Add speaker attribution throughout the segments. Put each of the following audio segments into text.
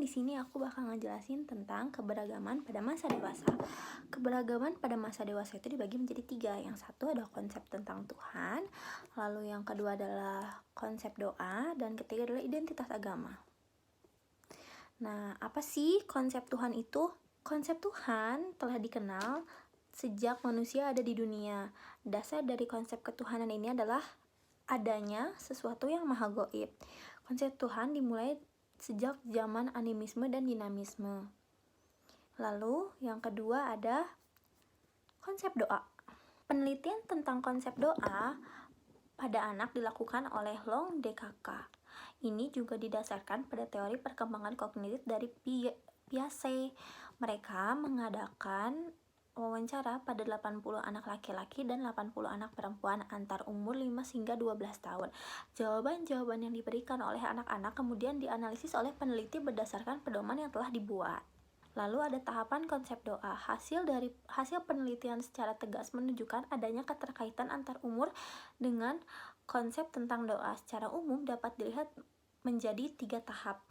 Speaker 1: di sini aku bakal ngejelasin tentang keberagaman pada masa dewasa. Keberagaman pada masa dewasa itu dibagi menjadi 3. Yang satu ada konsep tentang Tuhan, lalu yang kedua adalah konsep doa, dan ketiga adalah identitas agama. Nah, apa sih konsep Tuhan itu? Konsep Tuhan telah dikenal sejak manusia ada di dunia. Dasar dari konsep ketuhanan ini adalah adanya sesuatu yang maha gaib. Konsep Tuhan dimulai sejak zaman animisme dan dinamisme. Lalu yang kedua ada konsep doa. Penelitian tentang konsep doa pada anak dilakukan oleh Long DKK. Ini juga didasarkan pada teori perkembangan kognitif dari Piaget. Mereka mengadakan wawancara pada 80 anak laki-laki dan 80 anak perempuan antar umur 5 hingga 12 tahun. Jawaban-jawaban yang diberikan oleh anak-anak kemudian dianalisis oleh peneliti berdasarkan pedoman yang telah dibuat. Lalu ada tahapan konsep doa. Hasil penelitian secara tegas menunjukkan adanya keterkaitan antar umur dengan konsep tentang doa. Secara umum dapat dilihat menjadi 3 tahap.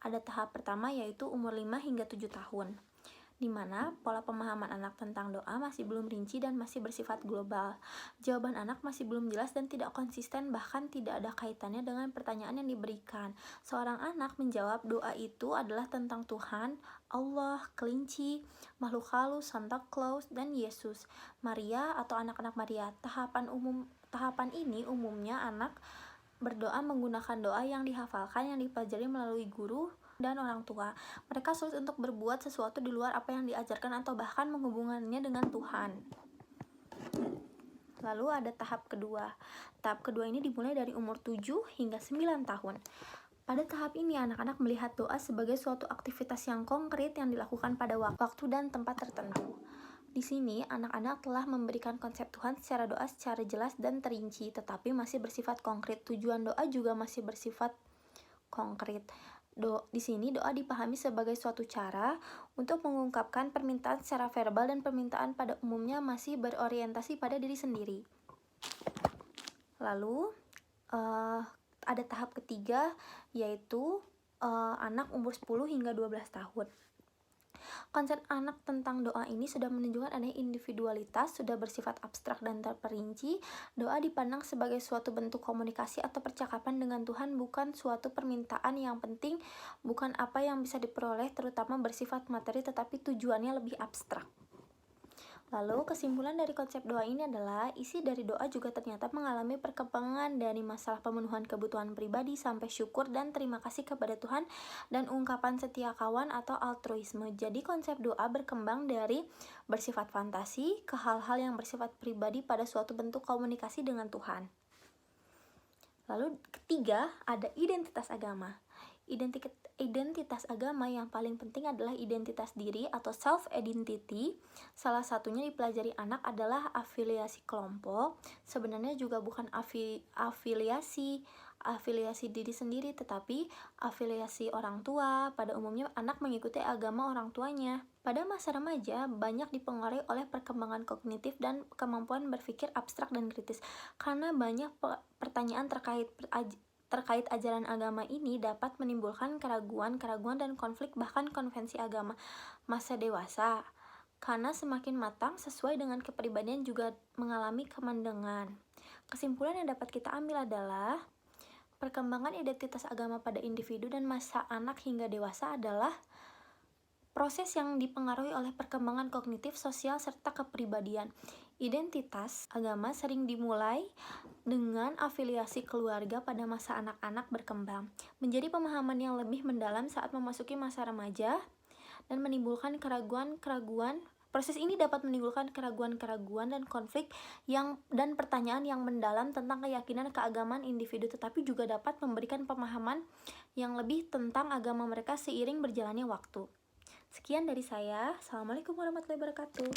Speaker 1: Tahap pertama yaitu umur 5 hingga 7 tahun, di mana pola pemahaman anak tentang doa masih belum rinci dan masih bersifat global. Jawaban anak masih belum jelas dan tidak konsisten, bahkan tidak ada kaitannya dengan pertanyaan yang diberikan. Seorang anak menjawab doa itu adalah tentang Tuhan, Allah, kelinci, makhluk halus, Santa Claus, dan Yesus, Maria atau anak-anak Maria. Tahapan ini umumnya anak berdoa menggunakan doa yang dihafalkan yang dipelajari melalui guru dan orang tua. Mereka sulit untuk berbuat sesuatu di luar apa yang diajarkan atau bahkan menghubungannya dengan Tuhan. Lalu ada tahap kedua. Tahap kedua ini dimulai dari umur 7 hingga 9 tahun. Pada tahap ini anak-anak melihat doa sebagai suatu aktivitas yang konkret yang dilakukan pada waktu dan tempat tertentu. Di sini anak-anak telah memberikan konsep Tuhan secara doa secara jelas dan terinci, tetapi masih bersifat konkret. Tujuan doa juga masih bersifat konkret. Di sini doa dipahami sebagai suatu cara untuk mengungkapkan permintaan secara verbal, dan permintaan pada umumnya masih berorientasi pada diri sendiri. Lalu ada tahap ketiga yaitu anak umur 10 hingga 12 tahun. Konsep anak tentang doa ini sudah menunjukkan adanya individualitas, sudah bersifat abstrak dan terperinci. Doa dipandang sebagai suatu bentuk komunikasi atau percakapan dengan Tuhan, bukan suatu permintaan yang penting, bukan apa yang bisa diperoleh terutama bersifat materi, tetapi tujuannya lebih abstrak. Lalu kesimpulan dari konsep doa ini adalah isi dari doa juga ternyata mengalami perkembangan dari masalah pemenuhan kebutuhan pribadi sampai syukur dan terima kasih kepada Tuhan dan ungkapan setia kawan atau altruisme. Jadi konsep doa berkembang dari bersifat fantasi ke hal-hal yang bersifat pribadi pada suatu bentuk komunikasi dengan Tuhan. Lalu ketiga ada identitas agama. Identitas agama yang paling penting adalah identitas diri atau self-identity. Salah satunya dipelajari anak adalah afiliasi kelompok. Sebenarnya juga bukan afiliasi diri sendiri, tetapi afiliasi orang tua. Pada umumnya anak mengikuti agama orang tuanya. Pada masa remaja banyak dipengaruhi oleh perkembangan kognitif dan kemampuan berpikir abstrak dan kritis. Karena banyak pertanyaan terkait ajaran agama ini dapat menimbulkan keraguan dan konflik, bahkan konvensi agama. Masa dewasa, karena semakin matang sesuai dengan kepribadian, juga mengalami kemandangan. Kesimpulan yang dapat kita ambil adalah perkembangan identitas agama pada individu dan masa anak hingga dewasa adalah proses yang dipengaruhi oleh perkembangan kognitif, sosial, serta kepribadian. Identitas agama sering dimulai dengan afiliasi keluarga pada masa anak-anak berkembang, menjadi pemahaman yang lebih mendalam saat memasuki masa remaja, dan menimbulkan keraguan. Proses ini dapat menimbulkan keraguan dan konflik dan pertanyaan yang mendalam tentang keyakinan keagamaan individu, tetapi juga dapat memberikan pemahaman yang lebih tentang agama mereka seiring berjalannya waktu. Sekian dari saya. Assalamualaikum warahmatullahi wabarakatuh.